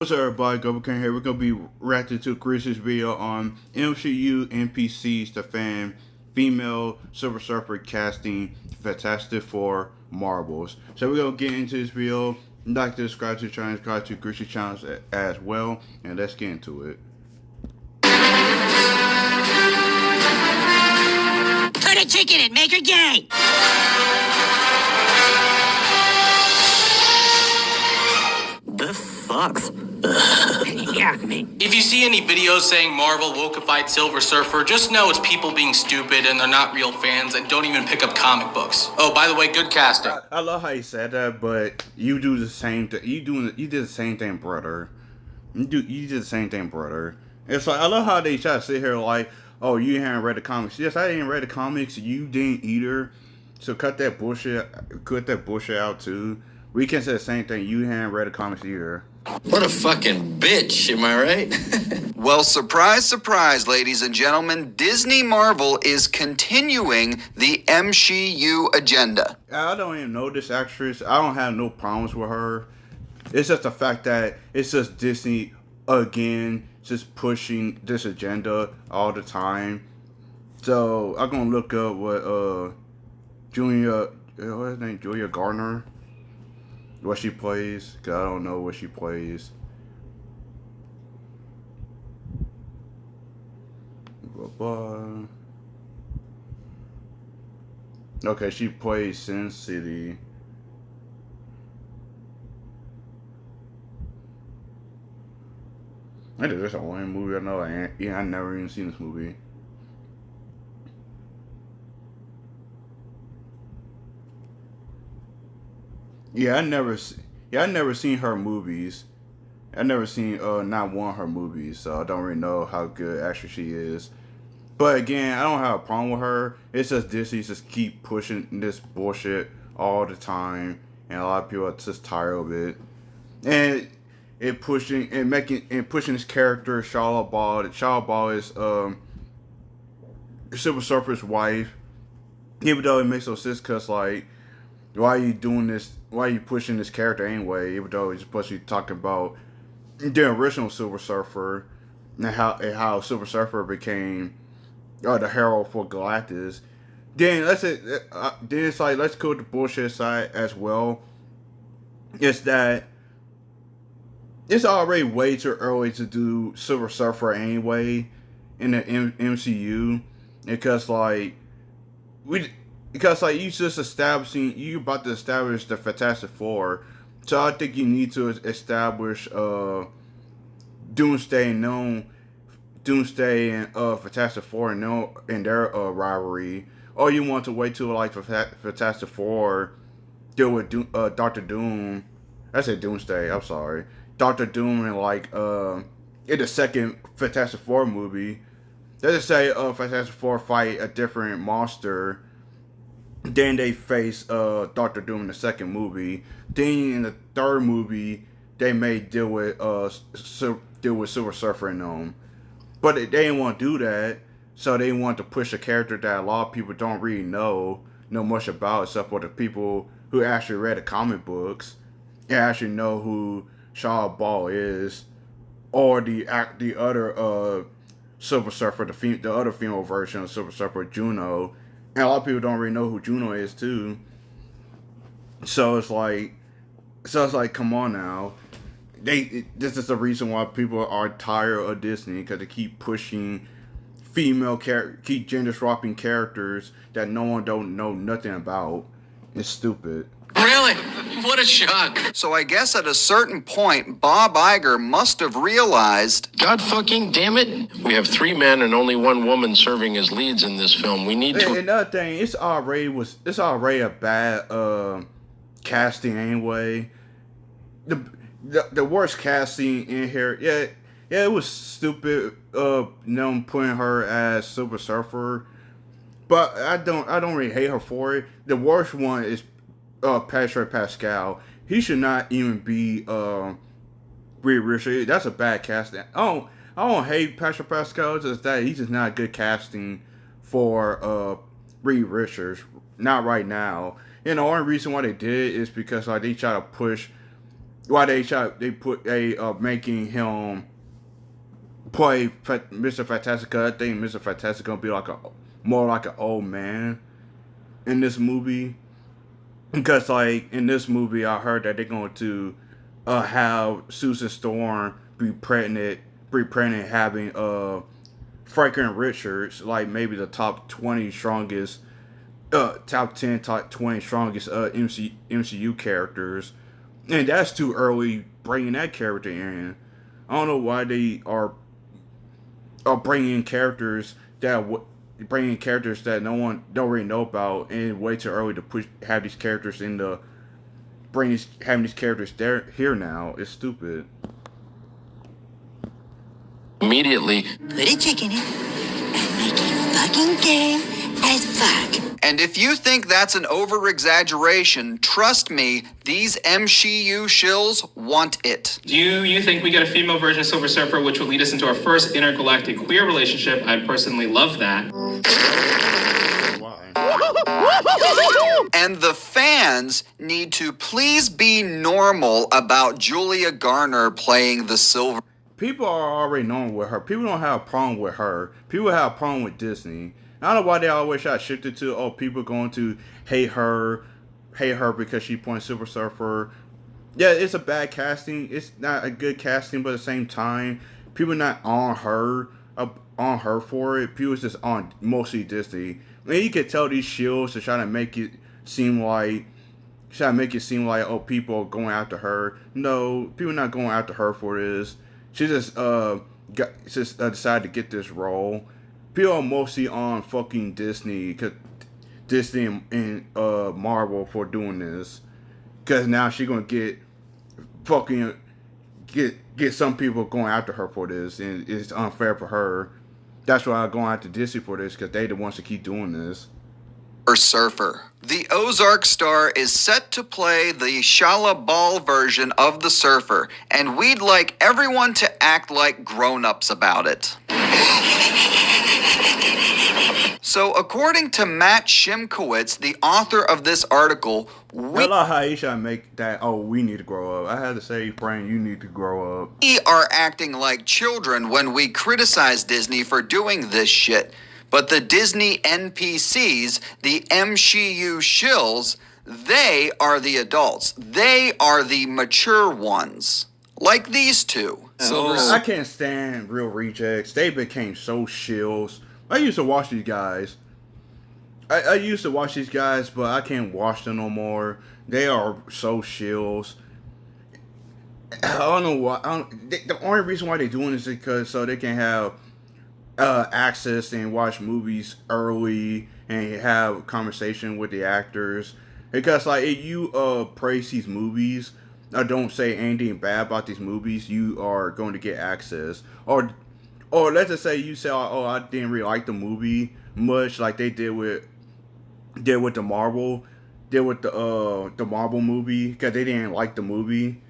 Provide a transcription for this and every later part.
What's up, everybody? Goblin here. We're gonna be reacting to Grizzy's video on MSheU NPCs, the fan female Silver Surfer casting Fantastic Four marbles. So we're gonna get into this video. Like to subscribe to the channel, subscribe to Grizzy channels as well, and let's get into it. Put a chick in it, make her gay. The fucks. Yeah, me. If you see any videos saying Marvel wokeified Silver Surfer, just know it's people being stupid and they're not real fans and don't even pick up comic books. Oh, by the way, good casting. I love how you said that, but you do the same thing. You did the same thing, brother. You did the same thing, brother. It's like I love how they try to sit here like, oh, you haven't read the comics. Yes, I didn't read the comics. You didn't either. So cut that bullshit. Cut that bullshit out too. We can say the same thing. You haven't read the comics either. What a fucking bitch, am I right? Well, surprise, surprise, ladies and gentlemen, Disney Marvel is continuing the MSheU agenda. I don't even know this actress. I don't have no problems with her. It's just the fact that it's just Disney again, just pushing this agenda all the time. So I'm gonna look up what what's his name, Julia Garner, what she plays, cause I don't know what she plays. Okay, she plays Sin City. I think that's the only movie I know. I never even seen this movie. I never seen her movies. I never seen not one of her movies, so I don't really know how good actually she is. But again, I don't have a problem with her. It's just Disney just keep pushing this bullshit all the time, and a lot of people are just tired of it. And pushing this character, Charlotte Ball. Charlotte Ball is Silver Surfer's wife. Even though it makes no sense, cause like, why are you doing this? Why are you pushing this character anyway? Even though it's supposed to be talking about the original Silver Surfer and how Silver Surfer became the hero for Galactus. Then then it's like, let's go to the bullshit side as well. It's that it's already way too early to do Silver Surfer anyway in the MCU, because like you just you about to establish the Fantastic Four, so I think you need to establish Doomsday and Fantastic Four and their rivalry, or you want to wait till like Fantastic Four deal with Doctor Doom. I said Doomsday. I'm sorry, Doctor Doom, and like in the second Fantastic Four movie, let's just say Fantastic Four fight a different monster. Then they face Doctor Doom in the second movie. Then in the third movie, they may deal with Silver Surfer and them. But they didn't want to do that, so they want to push a character that a lot of people don't really know much about, except for the people who actually read the comic books and actually know who Shaw Ball is, or the other Silver Surfer, the other female version of Silver Surfer, Juno. And a lot of people don't really know who Juno is too. So it's like, come on now. This is the reason why people are tired of Disney, because they keep pushing keep gender swapping characters that no one don't know nothing about. It's stupid. Really? What a shock. So I guess at a certain point, Bob Iger must have realized, God fucking damn it. We have 3 men and only 1 woman serving as leads in this film. We need to... Another thing, it's already a bad casting anyway. The worst casting in here, it was stupid. Them putting her as Silver Surfer, but I don't really hate her for it. The worst one is Patrick Pascal. He should not even be Reed Richards. That's a bad casting. I don't hate Patrick Pascal. It's just that he's just not good casting for Reed Richards. Not right now. And the only reason why they did it is because like they try to push why they put making him play Mr. Fantastic. I think Mr. Fantastic gonna be like a more like an old man in this movie. Because like in this movie, I heard that they're going to have Susan Storm be pregnant, having Franklin Richards, like maybe the top 20 strongest, top 10, top 20 strongest MCU characters, and that's too early bringing that character in. I don't know why they are bringing characters that no one don't really know about, and way too early to have these characters in the having these characters there here now. It's stupid. Immediately. Put a chick in it and make it fucking game as fuck. And if you think that's an over-exaggeration, trust me, these MSheU shills want it. Do you think we get a female version of Silver Surfer, which would lead us into our first intergalactic queer relationship? I personally love that. Why? And the fans need to please be normal about Julia Garner playing the Silver. People are already known with her. People don't have a problem with her. People have a problem with Disney. I don't know why they always try to shift it to, people going to hate her because she playing Silver Surfer. Yeah, it's a bad casting. It's not a good casting, but at the same time, people not on her for it. People just on mostly Disney. I mean, you can tell these shields to try to make it seem like people are going after her. No, people not going after her for this. She just decided to get this role. People are mostly on fucking Disney, and Marvel for doing this, because now she's gonna get some people going after her for this, and it's unfair for her. That's why I'm going after Disney for this, because they the ones to keep doing this. Surfer. The Ozark star is set to play the Shala Ball version of the Surfer, and we'd like everyone to act like grown-ups about it. So according to Matt Shimkowitz, the author of this article, I love how you should make that, we need to grow up. I had to say, Frank, you need to grow up. we are acting like children when we criticize Disney for doing this shit. But the Disney NPCs, the MSheU shills, they are the adults. They are the mature ones. Like these two. I can't stand real rejects. They became so shills. I used to watch these guys. I used to watch these guys, but I can't watch them no more. They are so shills. I don't know why. The only reason why they're doing this is because so they can have access and watch movies early and have a conversation with the actors. Because like if you praise these movies or don't say anything bad about these movies, you are going to get access. Or let's just say you say, I didn't really like the movie much, like they did with the Marvel movie, because they didn't like the movie.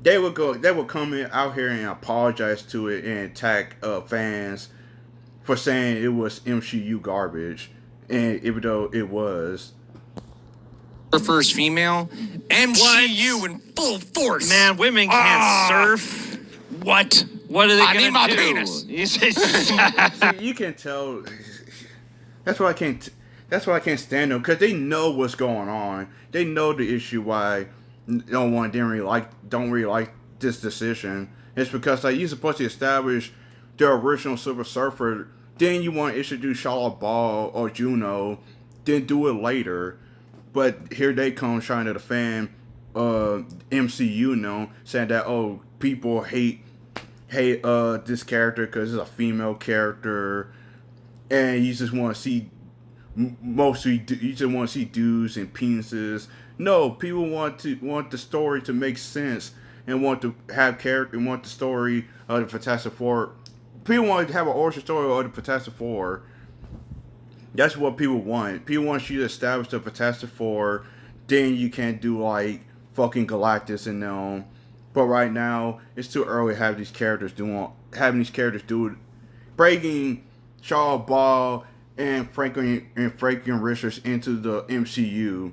They would come in out here and apologize to it and attack fans for saying it was MSheU garbage, and even though it was. First female MSheU in full force. Man, women can't surf. What? What are they I gonna need my do? penis. You say- See, you can tell. That's why I can't. That's why I can't stand them, because they know what's going on. They know the issue why no one don't really like this decision. It's because like you're supposed to establish the original Silver Surfer, then you want to introduce Charlotte Ball or Juno, then do it later. But here they come trying to defend MCU, saying that people hate this character because it's a female character, and you just want to see dudes and penises. No, people want the story to make sense and want to have character and want the story of the Fantastic Four. People want to have an origin story of the Fantastic Four. That's what people want. People want you to establish the Fantastic Four. Then you can't do like fucking Galactus and them. But right now, it's too early to have these characters do it. Breaking Charles Ball and Franklin Richards into the MCU.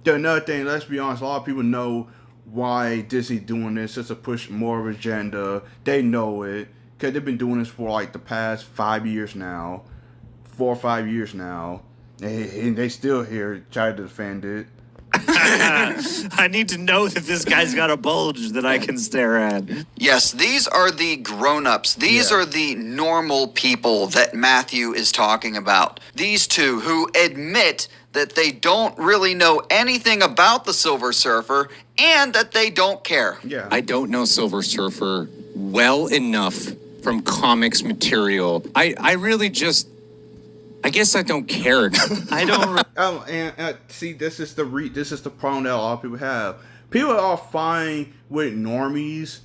Another thing, let's be honest, a lot of people know why Disney doing this just to push more of agenda. They know it because they've been doing this for like the past 5 years now, 4 or 5 years now, and they still here trying to defend it. I need to know that this guy's got a bulge that I can stare at. Yes, these are the grown-ups. These Yeah. are the normal people that Matthew is talking about. These two who admit that they don't really know anything about the Silver Surfer and that they don't care. Yeah. I don't know Silver Surfer well enough from comics material. I really just, I guess I don't care. I don't. And see, this is the problem that a lot of people have. People are fine with normies.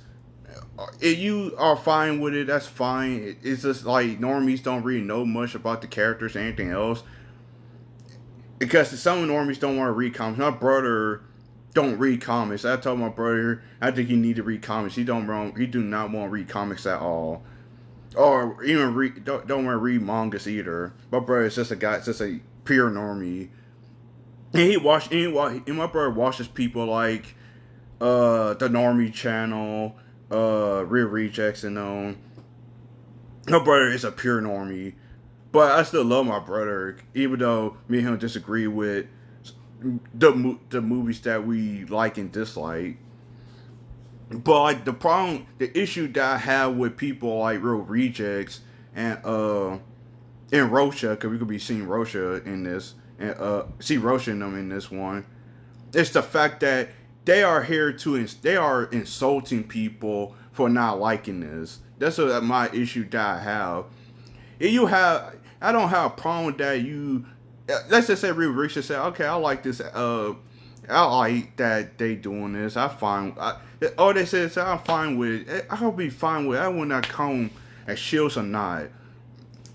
If you are fine with it, that's fine. It's just like normies don't really know much about the characters or anything else. Because some normies don't want to read comics. My brother don't read comics. I told my brother I think he need to read comics. He do not want to read comics at all. Or even don't want to read mangas either. My brother is just a guy, just a pure normie. And my brother watches people like the Normie channel, Real Rejects, and my brother is a pure normie. But I still love my brother, even though me and him disagree with the movies that we like and dislike. But like the issue that I have with people like Real Rejects and Rosha, because we could be seeing Rosha in this, and see Rosha in them in this one, it's the fact that they are they are insulting people for not liking this. That's my issue that I have. I don't have a problem with that. Let's just say Real Rejects say, okay, I like this. I like that they doing this. They said I'm fine with it. I'll be fine with it. I will not come as shields or not.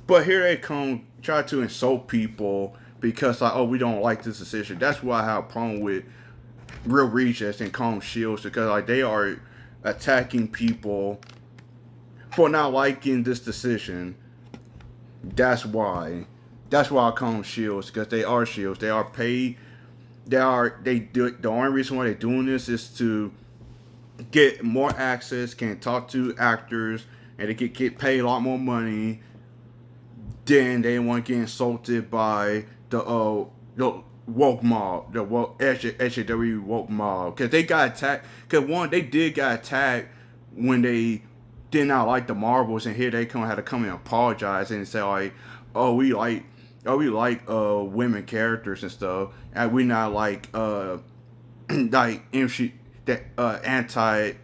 But here they come try to insult people because like, oh, we don't like this decision. That's why I have a problem with Real Rejects and call them shields, because like they are attacking people for not liking this decision. That's why I call them shields, because they are shields. They are paid. The only reason why they're doing this is to get more access, can talk to actors, and they can get paid a lot more money. Then they want to get insulted by the woke mob, the SJW woke mob, because they got attacked. Because they did get attacked when they did not like the Marvels, and here they had to come and apologize and say like, we like women characters and stuff, and we not like like anti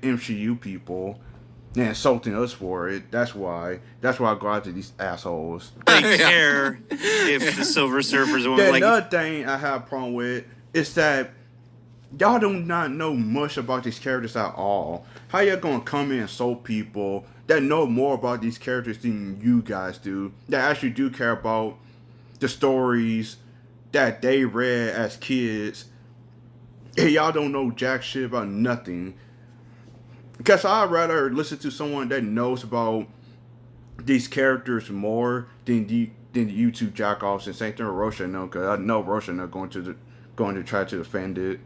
MSheU people and insulting us for it. That's why I go after these assholes. They care if the Silver Surfer's a woman. Then Like, another thing I have a problem with is that y'all do not know much about these characters at all. How y'all gonna come in and insult people that know more about these characters than you guys do, that actually do care about the stories that they read as kids? Hey, y'all don't know jack shit about nothing. Because I'd rather listen to someone that knows about these characters more than the YouTube jackoffs, and same thing with Rosha. No, because I know Rosha not going to try to defend it.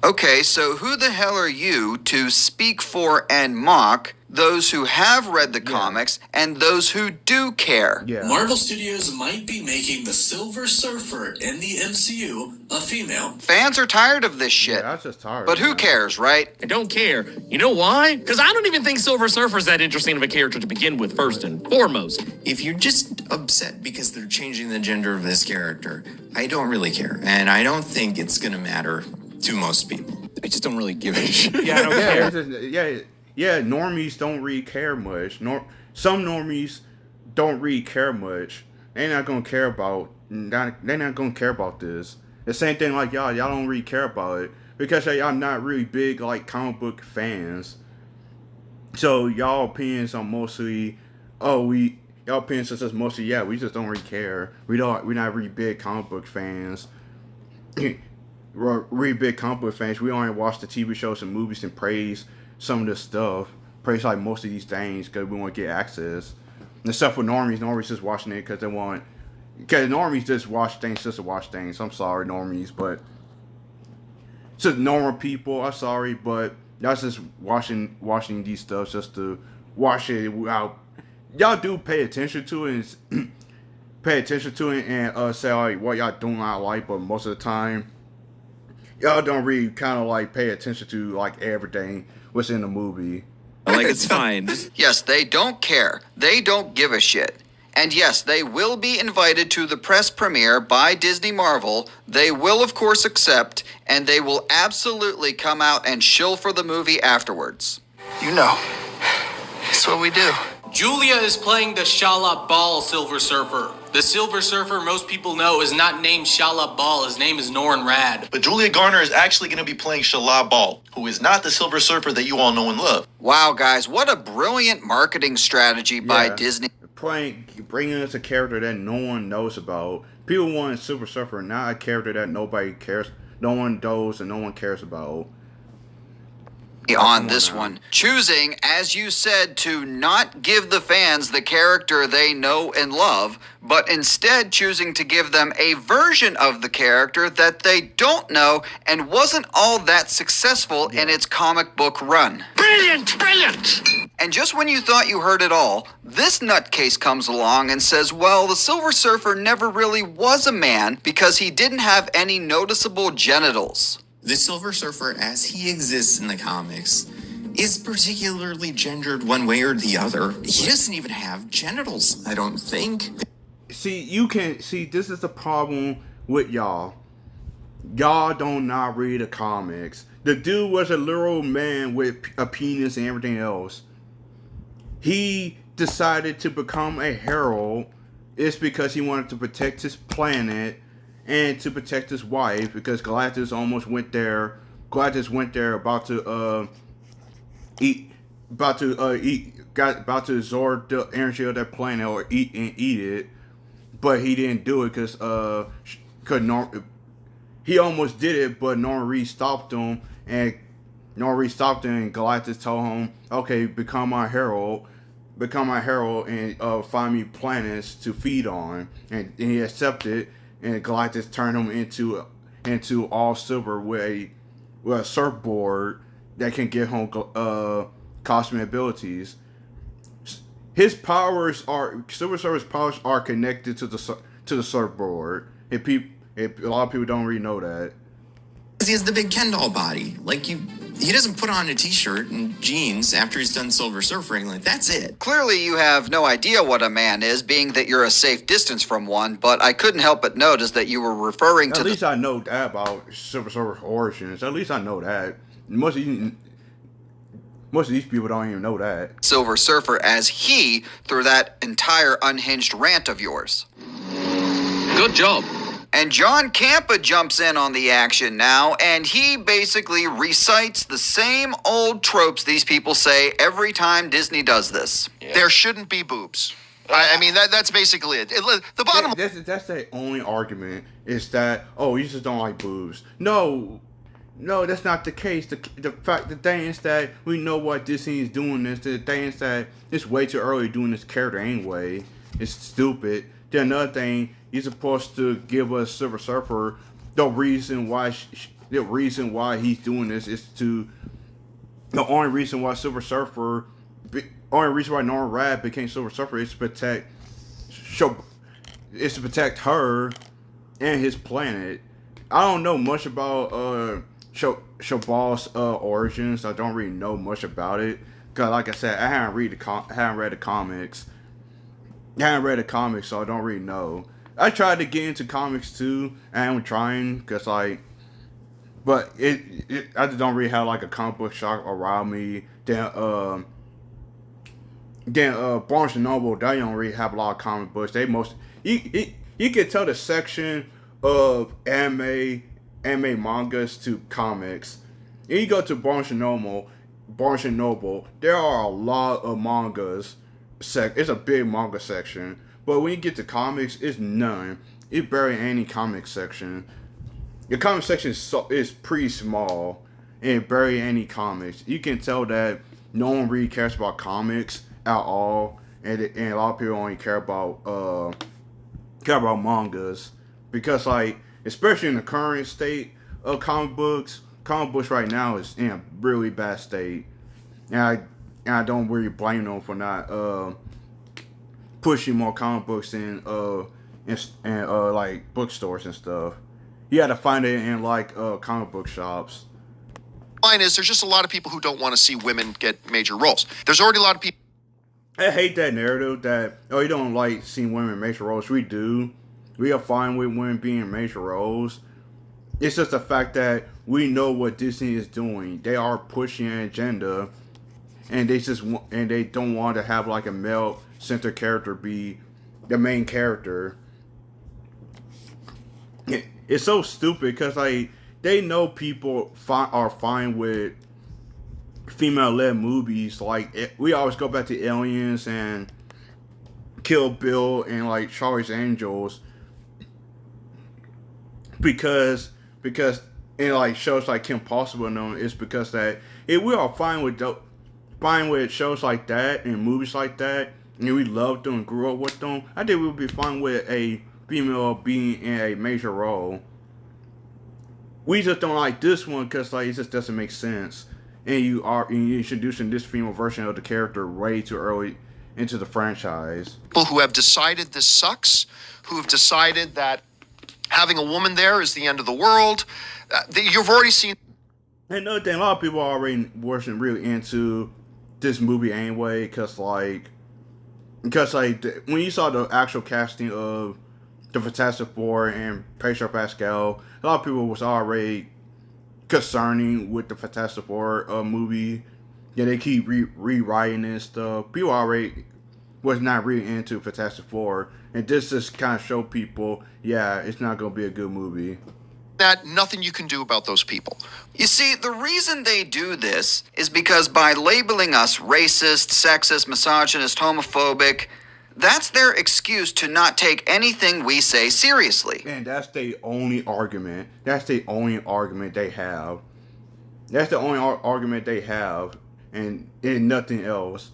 Okay, so who the hell are you to speak for and mock those who have read the comics and those who do care? Yeah. Marvel Studios might be making the Silver Surfer in the MCU a female. Fans are tired of this shit. Yeah, I'm just tired. But who man. cares, right? I don't care. You know why? Because I don't even think Silver Surfer's that interesting of a character to begin with, first and foremost. If you're just upset because they're changing the gender of this character, I don't really care. And I don't think it's going to matter to most people. I just don't really give a shit. Yeah, I don't Yeah, care. yeah. Normies don't really care much. Some normies don't really care much. They're not gonna care about. They're not gonna care about this. The same thing like y'all. Y'all don't really care about it because y'all not really big like comic book fans. So y'all opinions are mostly, y'all opinions are just mostly, we just don't really care. We're not really big comic book fans. We're really big comic book fans. We only watch the TV shows and movies and praise some of this stuff. Praise like most of these things because we want to get access. And except for normies just watching it because they want. Because normies just watch things just to watch things. I'm sorry, normies, but to normal people. I'm sorry, but that's just watching these stuff just to watch it without. Y'all do pay attention to it, and say like what y'all do not like, but most of the time y'all don't really kind of like pay attention to like everything what's in the movie. Like, it's fine. Yes, they don't care. They don't give a shit. And yes, they will be invited to the press premiere by Disney Marvel. They will, of course, accept, and they will absolutely come out and shill for the movie afterwards. You know, it's what we do. Julia is playing the Shala Ball Silver Surfer. The Silver Surfer most people know is not named Shala Ball. His name is Norrin Rad. But Julia Garner is actually going to be playing Shala Ball, who is not the Silver Surfer that you all know and love. Wow, guys, what a brilliant marketing strategy by Disney. Bringing us a character that no one knows about. People want Silver Surfer, not a character that nobody cares, no one knows and no one cares about. On this one, choosing, as you said, to not give the fans the character they know and love, but instead choosing to give them a version of the character that they don't know and wasn't all that successful in its comic book run. Brilliant, brilliant! And just when you thought you heard it all, this nutcase comes along and says, well, the Silver Surfer never really was a man because he didn't have any noticeable genitals. The Silver Surfer, as he exists in the comics, is particularly gendered one way or the other. He doesn't even have genitals, I don't think. This is the problem with y'all. Y'all don't not read the comics. The dude was a literal man with a penis and everything else. He decided to become a herald. It's because he wanted to protect his planet and to protect his wife, because Galactus almost went there. Galactus went there about to absorb the energy of that planet or eat it, but he didn't do it because he almost did it, but Norman Reed stopped him, and Galactus told him, "Okay, become my herald, and find me planets to feed on," and he accepted. And Galactus turned him into all silver with a surfboard that can give him cosmic abilities. His powers Silver Surfer's powers are connected to the surfboard. A lot of people don't really know that. He has the big Ken doll body. He doesn't put on a t-shirt and jeans after he's done Silver Surfing. Like, that's it. Clearly you have no idea what a man is, being that you're a safe distance from one, but I couldn't help but notice that you were referring to At least I know that about Silver Surfer's origins. At least I know that. Most of these people don't even know that. Silver Surfer as he through that entire unhinged rant of yours. Good job. And John Campa jumps in on the action now, and he basically recites the same old tropes these people say every time Disney does this. Yeah. There shouldn't be boobs. I mean, that's basically it. The bottom... That's the only argument, is that, oh, you just don't like boobs. No, that's not the case. The thing is that we know what Disney is doing this. The thing is that it's way too early doing this character anyway. It's stupid. Then another thing, you're supposed to give us Silver Surfer. The reason why he's doing this is the only reason why Norman Rad became Silver Surfer is to protect her and his planet. I don't know much about Shabal's origins. I don't really know much about it, because like I said, I haven't read the comics. I haven't read the comics, so I don't really know. I tried to get into comics too, and I'm trying, but I just don't really have like a comic book shop around me. Then Barnes and Noble, they don't really have a lot of comic books. You can tell the section of anime mangas to comics. And you go to Barnes and Noble, there are a lot of mangas. It's a big manga section, but when you get to comics, it's none. It's barely any comic section. The comic section is pretty small, and barely any comics. You can tell that no one really cares about comics at all, and a lot of people only care about mangas, because like, especially in the current state of comic books comic books right now is in a really bad state, and I don't really blame them for not pushing more comic books in like bookstores and stuff. You had to find it in like comic book shops. Line is, there's just a lot of people who don't want to see women get major roles. There's already a lot of people. I hate that narrative that, oh, you don't like seeing women in major roles. We do. We are fine with women being in major roles. It's just the fact that we know what Disney is doing. They are pushing an agenda, and they don't want to have like a male centered character be the main character. It's so stupid because like they know people are fine with female-led movies. Like we always go back to Aliens and Kill Bill and like Charlie's Angels because in like shows like Kim Possible and them, it's because that if we are fine with shows like that and movies like that, and we loved them and grew up with them, I think we would be fine with a female being in a major role. We just don't like this one because like it just doesn't make sense, and you're introducing this female version of the character way too early into the franchise. People who have decided this sucks, who have decided that having a woman there is the end of the world. You've already seen. And another thing, a lot of people already wasn't really into this movie anyway, because when you saw the actual casting of the Fantastic Four and Pedro Pascal, a lot of people was already concerning with the Fantastic Four movie. Yeah, they keep rewriting and stuff. People already was not really into Fantastic Four, and this just kind of showed people, yeah, it's not going to be a good movie. That nothing you can do about those people. You see, the reason they do this is because by labeling us racist, sexist, misogynist, homophobic, that's their excuse to not take anything we say seriously. And that's the only argument. That's the only argument they have. That's the only argument they have, and nothing else.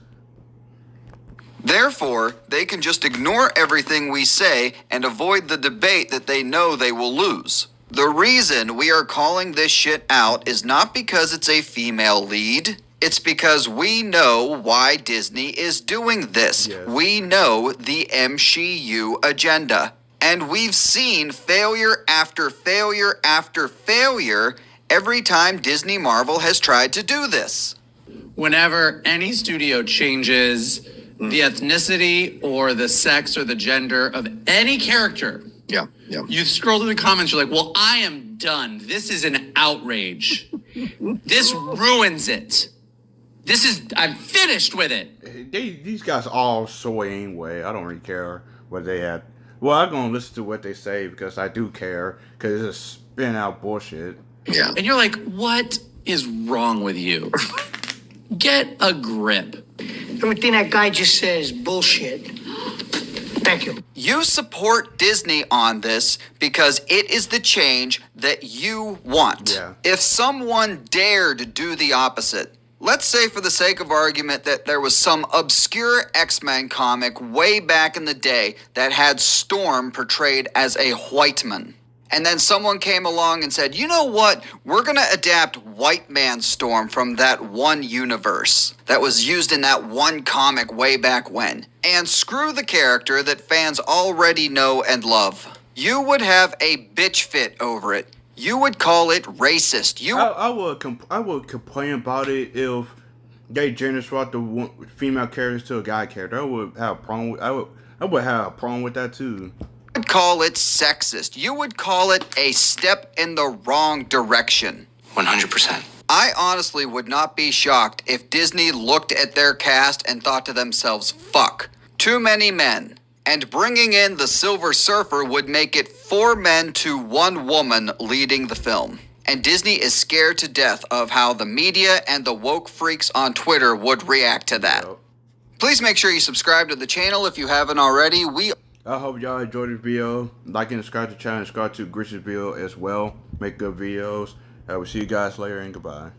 Therefore, they can just ignore everything we say and avoid the debate that they know they will lose. The reason we are calling this shit out is not because it's a female lead. It's because we know why Disney is doing this. Yes. We know the MSheU agenda. And we've seen failure after failure after failure every time Disney Marvel has tried to do this. Whenever any studio changes the ethnicity or the sex or the gender of any character, Yeah. you scroll through the comments, you're like, well, I am done. This is an outrage. This ruins it. I'm finished with it. These guys all soy anyway. I don't really care what they had. Well, I'm going to listen to what they say because I do care, because it's just spin out bullshit. Yeah. And you're like, what is wrong with you? Get a grip. Everything that guy just said is bullshit. Thank you. You support Disney on this because it is the change that you want. Yeah. If someone dared do the opposite, let's say for the sake of argument that there was some obscure X-Men comic way back in the day that had Storm portrayed as a white man. And then someone came along and said, you know what? We're going to adapt White Man Storm from that one universe that was used in that one comic way back when. And screw the character that fans already know and love. You would have a bitch fit over it. You would call it racist. I would complain about it if they gender swapped the female characters to a guy character. I would have a problem with. I would have a problem with that too. Would call it sexist. You would call it a step in the wrong direction. 100%. I honestly would not be shocked if Disney looked at their cast and thought to themselves, fuck, too many men. And bringing in the Silver Surfer would make it 4 men to 1 woman leading the film. And Disney is scared to death of how the media and the woke freaks on Twitter would react to that. Yep. Please make sure you subscribe to the channel if you haven't already. I hope y'all enjoyed this video. Like and subscribe to the channel. Subscribe to Grizzy's video as well. Make good videos. I will see you guys later, and goodbye.